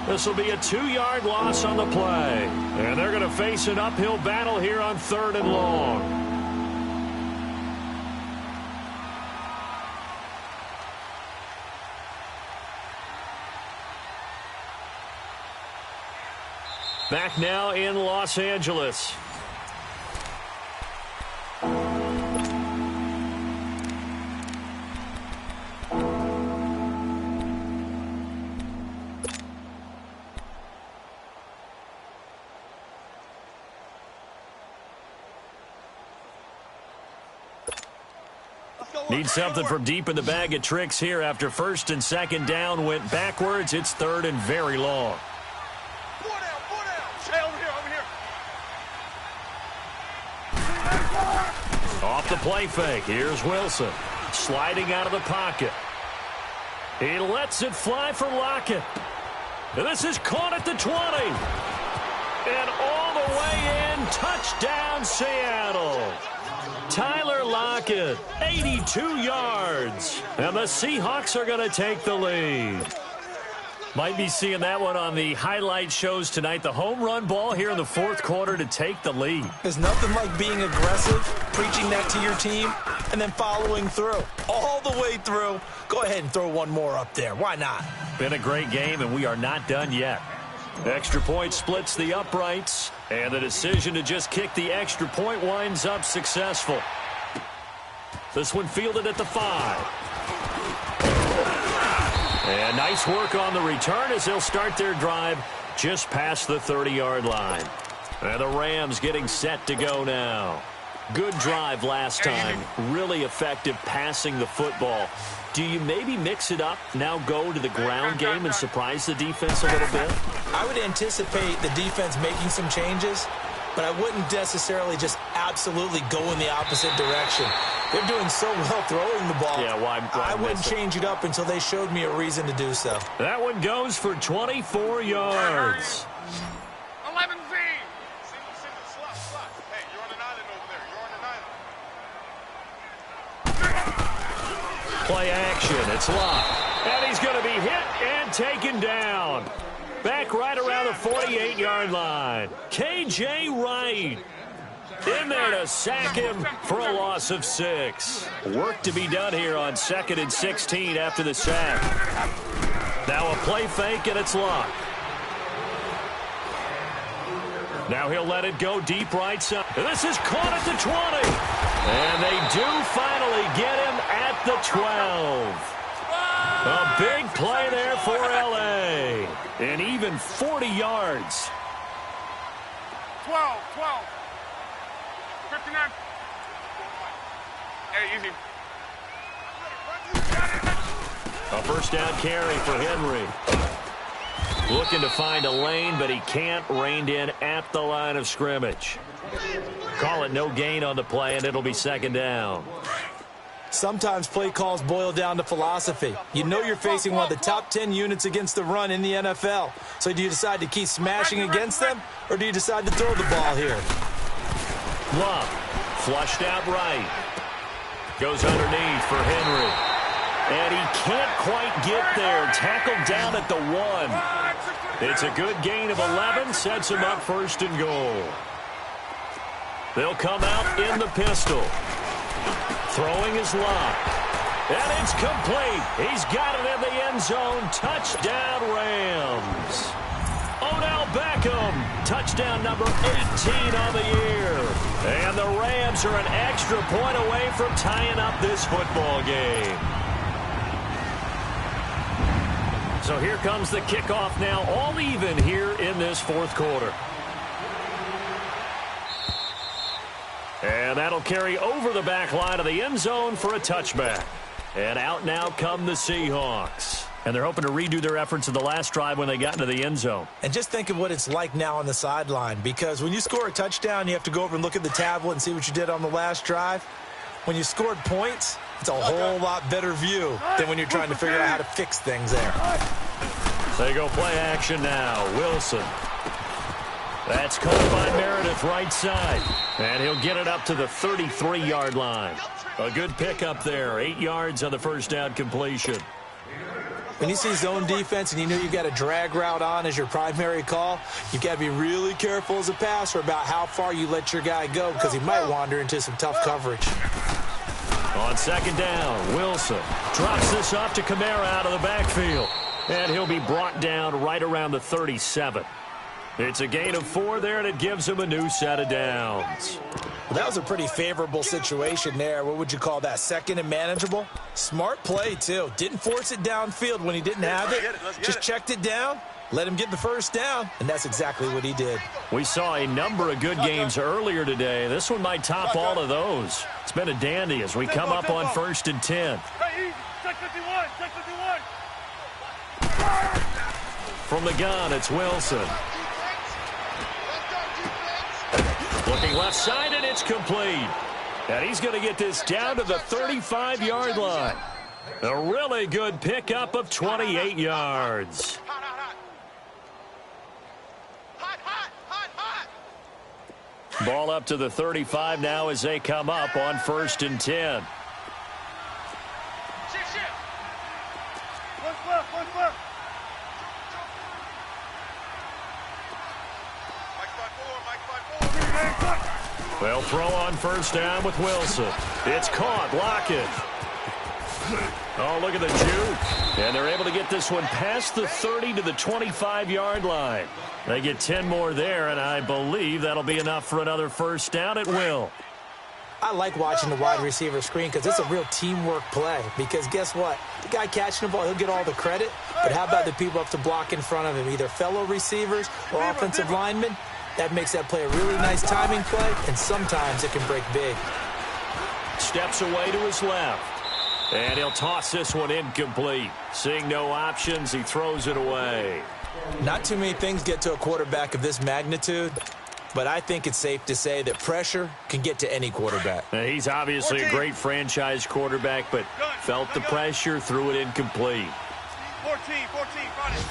This will be a 2-yard loss on the play. And they're going to face an uphill battle here on 3rd and long. Back now in Los Angeles. Need something from deep in the bag of tricks here after first and second down went backwards. It's third and very long. Four down. Hey, over here. Off the play fake. Here's Wilson. Sliding out of the pocket. He lets it fly for Lockett. And this is caught at the 20. And all the way in. Touchdown, Seattle. Tyler Lockett, 82 yards. And the Seahawks are going to take the lead. Might be seeing that one on the highlight shows tonight. The home run ball here in the fourth quarter to take the lead. There's nothing like being aggressive, preaching that to your team, and then following through. All the way through. Go ahead and throw one more up there. Why not? Been a great game, and we are not done yet. Extra point splits the uprights, and the decision to just kick the extra point winds up successful. This one fielded at the 5. And nice work on the return as they'll start their drive just past the 30-yard line. And the Rams getting set to go now. Good drive last time. Really effective passing the football. Do you maybe mix it up, now go to the ground game and surprise the defense a little bit? I would anticipate the defense making some changes, but I wouldn't necessarily just absolutely go in the opposite direction. They're doing so well throwing the ball. Yeah, why I wouldn't change it up until they showed me a reason to do so. That one goes for 24 yards. 11 V. Single, slot. Hey, you're on an island over there. Play action. It's locked. And he's going to be hit and taken down. Back right around the 48-yard line. K.J. Wright in there to sack him for a loss of 6. Work to be done here on 2nd and 16 after the sack. Now a play fake, and it's locked. Now he'll let it go deep right side. This is caught at the 20. And they do finally get him at the 12. A big play there for L.A. And even 40 yards. 12. 59. Hey, easy. A first down carry for Henry. Looking to find a lane, but he can't. Reined in at the line of scrimmage. Call it no gain on the play, and it'll be second down. Sometimes play calls boil down to philosophy. You know you're facing one of the top 10 units against the run in the NFL. So do you decide to keep smashing against them, or do you decide to throw the ball here? Love, flushed out right. Goes underneath for Henry. And he can't quite get there. Tackled down at the 1. It's a good gain of 11. Sets him up first and goal. They'll come out in the pistol. Throwing his lock. And it's complete. He's got it in the end zone. Touchdown, Rams. Odell Beckham. Touchdown number 18 on the year. And the Rams are an extra point away from tying up this football game. So here comes the kickoff now, all even here in this fourth quarter. And that'll carry over the back line of the end zone for a touchback. And out now come the Seahawks. And they're hoping to redo their efforts in the last drive when they got into the end zone. And just think of what it's like now on the sideline, because when you score a touchdown, you have to go over and look at the tablet and see what you did on the last drive. When you scored points, it's a whole lot better view than when you're trying to figure out how to fix things there. They go play action now. Wilson. That's caught by Meredith right side. And he'll get it up to the 33-yard line. A good pickup there. 8 yards on the first down completion. When you see zone defense and you know you've got a drag route on as your primary call, you've got to be really careful as a passer about how far you let your guy go, because he might wander into some tough coverage. On second down, Wilson drops this off to Kamara out of the backfield. And he'll be brought down right around the 37. It's a gain of 4 there, and it gives him a new set of downs. Well, that was a pretty favorable situation there. What would you call that? Second and manageable? Smart play, too. Didn't force it downfield when he didn't have it. Just checked it down, let him get the first down, and that's exactly what he did. We saw a number of good games earlier today. This one might top all of those. It's been a dandy as we come up on 1st and 10. Check 51, check 51. From the gun, it's Wilson. Looking left side, and it's complete. And he's going to get this down to the 35-yard line. A really good pickup of 28 yards. Ball up to the 35 now as they come up on 1st and 10. They'll throw on 1st down with Wilson. It's caught. Lockett. Oh, look at the juke. And they're able to get this one past the 30 to the 25-yard line. They get 10 more there, and I believe that'll be enough for another 1st down at will. I like watching the wide receiver screen because it's a real teamwork play. Because guess what? The guy catching the ball, he'll get all the credit. But how about the people up to block in front of him, either fellow receivers or offensive linemen? That makes that play a really nice timing play, and sometimes it can break big. Steps away to his left. And he'll toss this one incomplete. Seeing no options, he throws it away. Not too many things get to a quarterback of this magnitude, but I think it's safe to say that pressure can get to any quarterback. He's obviously a great franchise quarterback, but felt the pressure, threw it incomplete. 14, got it.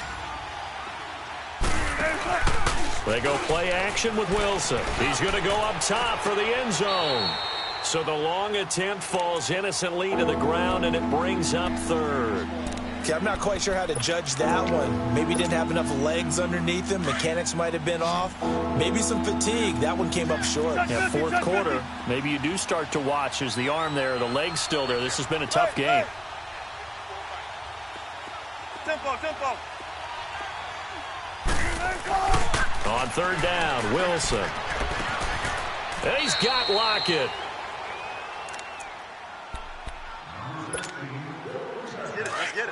They go play action with Wilson. He's going to go up top for the end zone. So the long attempt falls innocently to the ground, and it brings up 3rd. Okay, I'm not quite sure how to judge that one. Maybe didn't have enough legs underneath him. Mechanics might have been off. Maybe some fatigue. That one came up short. Yeah, 4th quarter. Maybe you do start to watch as the arm there, the leg's still there. This has been a tough game. Tempo. On 3rd down, Wilson. And he's got Lockett.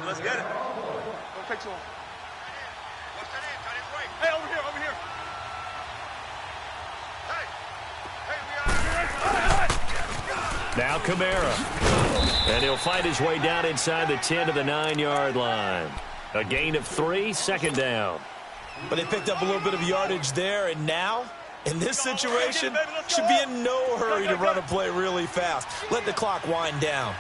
Let's get it. Don't take too long. Hey, over here. Hey, Now Kamara. And he'll find his way down inside the 10 to the 9-yard line. A gain of 3, 2nd down. But they picked up a little bit of yardage there, and now, in this situation, should be in no hurry to run a play really fast. Let the clock wind down.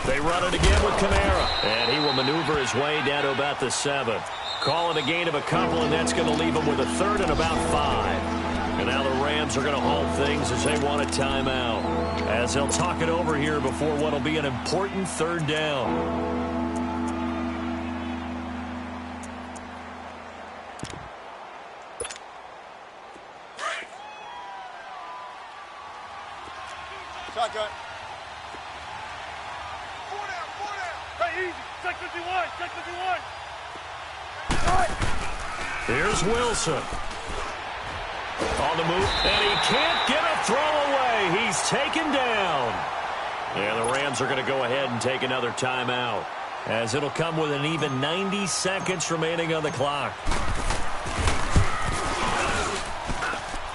They run it again with Kamara. And he will maneuver his way down to about the 7. Call it a gain of a couple, and that's going to leave him with a 3rd and about 5. And now the Rams are going to hold things as they want a timeout, as they'll talk it over here before what will be an important 3rd down. Shotgun. 4 down. Hey, easy. Check 51. Here's Wilson. On the move, and he can't get a throw away. He's taken down. Yeah, the Rams are going to go ahead and take another timeout, as it'll come with an even 90 seconds remaining on the clock.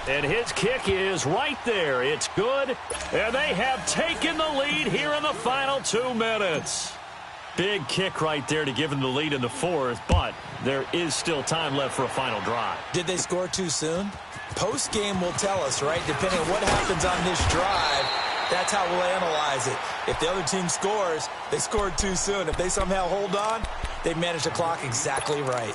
And his kick is right there. It's good, and they have taken the lead here in the final 2 minutes. Big kick right there to give them the lead in the 4th, but there is still time left for a final drive. Did they score too soon? Post-game will tell us, right? Depending on what happens on this drive, that's how we'll analyze it. If the other team scores, they scored too soon. If they somehow hold on, they managed the clock exactly right.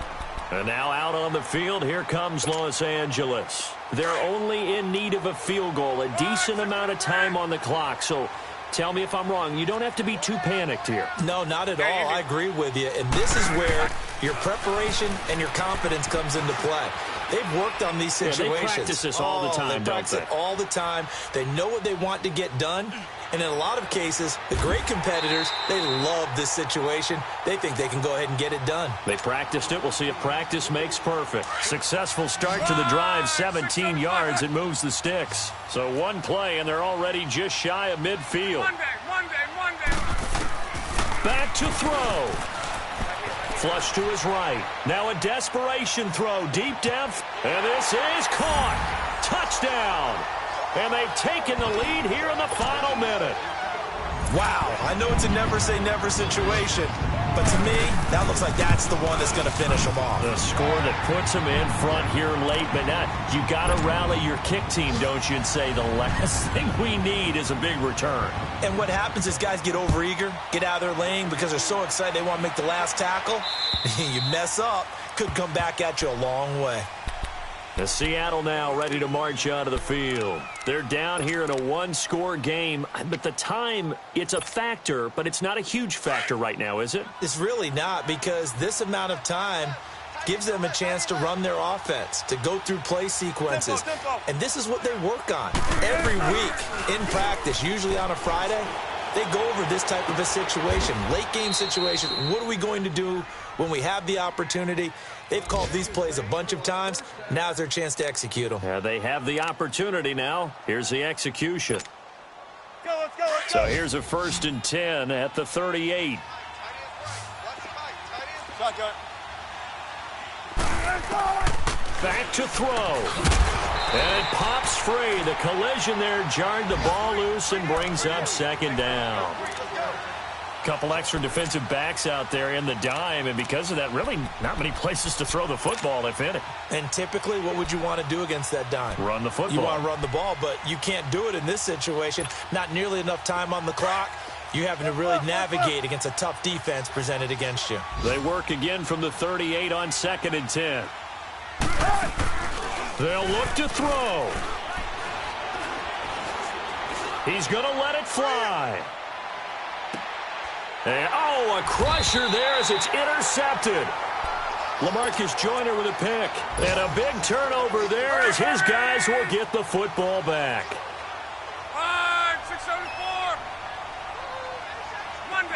And now out on the field, here comes Los Angeles. They're only in need of a field goal, a decent amount of time on the clock. So tell me if I'm wrong. You don't have to be too panicked here. No, not at all. I agree with you. And this is where your preparation and your confidence comes into play. They've worked on these situations. They practice this all the time, they practice it all the time. They know what they want to get done. And in a lot of cases, the great competitors, they love this situation. They think they can go ahead and get it done. They practiced it. We'll see if practice makes perfect. Successful start to the drive, 17 yards. It moves the sticks. So one play, and they're already just shy of midfield. Monday. Back to throw. Flush to his right. Now a desperation throw deep depth. And this is caught. Touchdown. And they've taken the lead here in the final minute. Wow, I know it's a never-say-never situation, but to me, that looks like that's the one that's going to finish them off. The score that puts them in front here late, but now you got to rally your kick team, don't you, and say the last thing we need is a big return. And what happens is guys get overeager, get out of their lane because they're so excited they want to make the last tackle. You mess up, could come back at you a long way. The Seattle now ready to march out of the field. They're down here in a one-score game, but the time, it's a factor, but it's not a huge factor right now, is it? It's really not, because this amount of time gives them a chance to run their offense, to go through play sequences. And this is what they work on every week in practice, usually on a Friday. They go over this type of a situation, late-game situation. What are we going to do when we have the opportunity? They've called these plays a bunch of times. Now's their chance to execute them. Yeah, they have the opportunity now. Here's the execution. Let's go. So here's a 1st and 10 at the 38. Shotgun. Back to throw. And it pops free. The collision there jarred the ball loose and brings up 2nd down. Couple extra defensive backs out there in the dime, and because of that, really not many places to throw the football, if any. And typically, what would you want to do against that dime? Run the football. You want to run the ball, but you can't do it in this situation. Not nearly enough time on the clock. You're having to really navigate against a tough defense presented against you. They work again from the 38 on 2nd and 10. They'll look to throw. He's going to let it fly. And, a crusher there as it's intercepted. LaMarcus Joyner with a pick. And a big turnover there as his guys will get the football back. 674. Monday.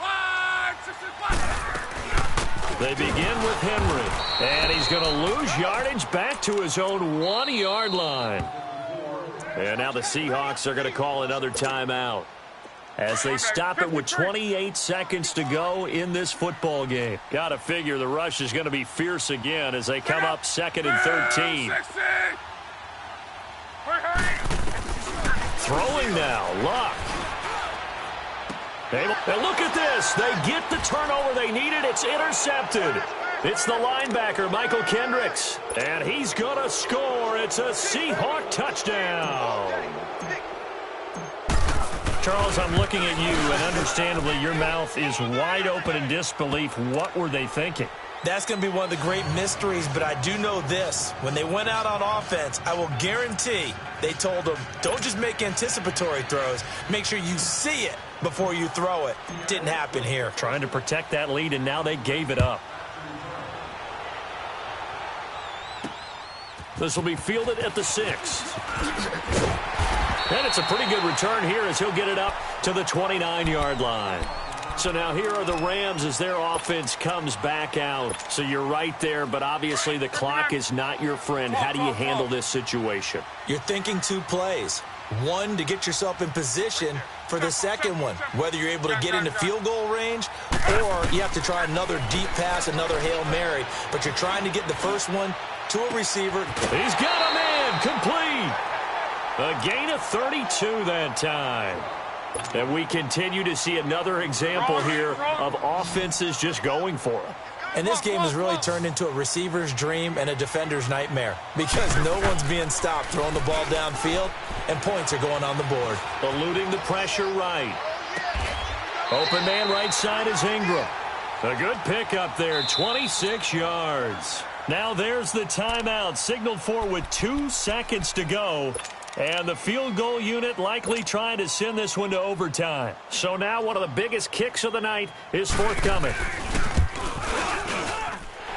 5, 6, 5. They begin with Henry. And he's going to lose yardage back to his own 1-yard line. And now the Seahawks are going to call another timeout as they stop it with 28 seconds to go in this football game. Got to figure the rush is going to be fierce again as they come up 2nd and 13. Throwing now, Luck. And look at this. They get the turnover they needed. It's intercepted. It's the linebacker, Michael Kendricks. And he's going to score. It's a Seahawk touchdown. Charles, I'm looking at you, and understandably, your mouth is wide open in disbelief. What were they thinking? That's going to be one of the great mysteries, but I do know this. When they went out on offense, I will guarantee they told them, don't just make anticipatory throws. Make sure you see it before you throw it. Didn't happen here. Trying to protect that lead, and now they gave it up. This will be fielded at the 6. And it's a pretty good return here as he'll get it up to the 29-yard line. So now here are the Rams as their offense comes back out. So you're right there, but obviously the clock is not your friend. How do you handle this situation? You're thinking 2 plays. One, to get yourself in position for the second one, whether you're able to get into field goal range or you have to try another deep pass, another Hail Mary. But you're trying to get the first one to a receiver. He's got a man complete. A gain of 32 that time. And we continue to see another example here of offenses just going for it. And this game has really turned into a receiver's dream and a defender's nightmare because no one's being stopped throwing the ball downfield, and points are going on the board. Eluding the pressure right. Open man right side is Ingram. A good pickup there, 26 yards. Now there's the timeout, signaled for with 2 seconds to go. And the field goal unit likely trying to send this one to overtime. So now one of the biggest kicks of the night is forthcoming.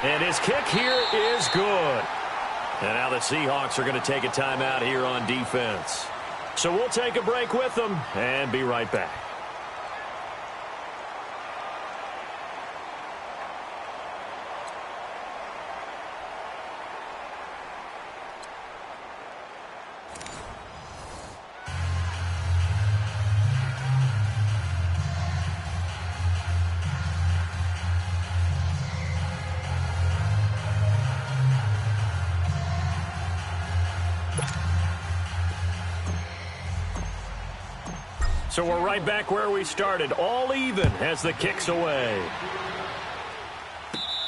And his kick here is good. And now the Seahawks are going to take a timeout here on defense. So we'll take a break with them and be right back. So we're right back where we started, all even as the kick's away.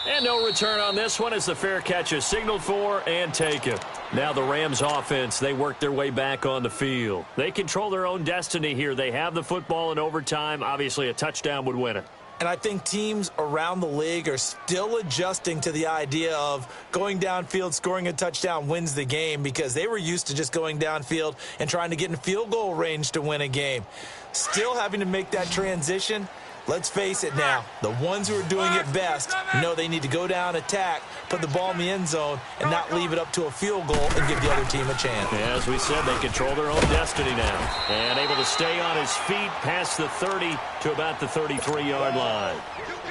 And no return on this one as the fair catch is signaled for and taken. Now the Rams offense, they work their way back on the field. They control their own destiny here. They have the football in overtime. Obviously, a touchdown would win it. And I think teams around the league are still adjusting to the idea of going downfield, scoring a touchdown wins the game, because they were used to just going downfield and trying to get in field goal range to win a game. Still having to make that transition. Let's face it now, the ones who are doing it best know they need to go down, attack, put the ball in the end zone, and not leave it up to a field goal and give the other team a chance. As we said, they control their own destiny now. And able to stay on his feet past the 30 to about the 33-yard line.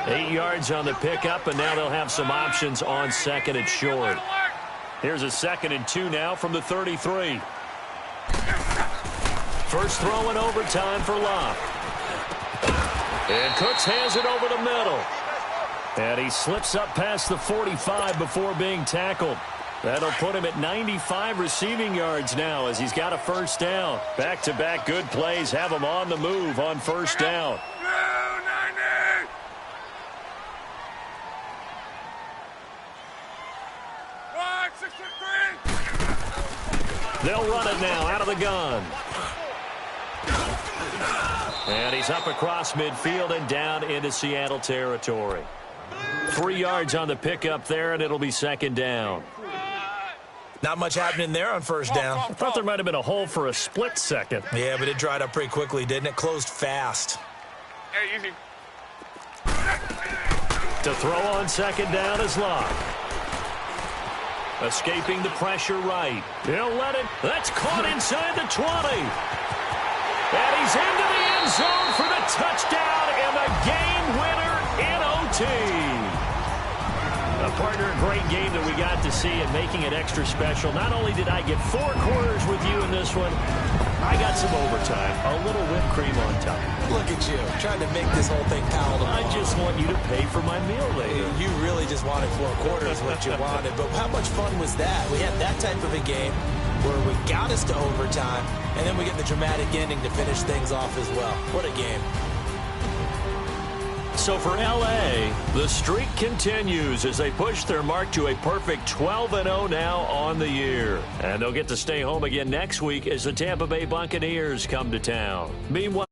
8 yards on the pickup, and now they'll have some options on second and short. Here's a 2nd and 2 now from the 33. First throw in overtime for Locke. And Cooks has it over the middle. And he slips up past the 45 before being tackled. That'll put him at 95 receiving yards now as he's got a first down. Back-to-back good plays have him on the move on first down. They'll run it now out of the gun. And he's up across midfield and down into Seattle territory. 3 yards on the pickup there, and it'll be second down. Not much happening there on first down. I thought there might have been a hole for a split second. Yeah, but it dried up pretty quickly, didn't it? Closed fast. Hey, easy. To throw on second down is Locke. Escaping the pressure right. He'll let it. That's caught inside the 20. And he's into the end zone for the touchdown and the game winner in OT. A partner, a great game that we got to see and making it extra special. Not only did I get 4 quarters with you in this one, I got some overtime, a little whipped cream on top. Look at you, trying to make this whole thing palatable. I just want you to pay for my meal later. You really just wanted 4 quarters what you wanted, but how much fun was that? We had that type of a game where we got us to overtime, and then we get the dramatic ending to finish things off as well. What a game. So for L.A., the streak continues as they push their mark to a perfect 12-0 now on the year. And they'll get to stay home again next week as the Tampa Bay Buccaneers come to town. Meanwhile,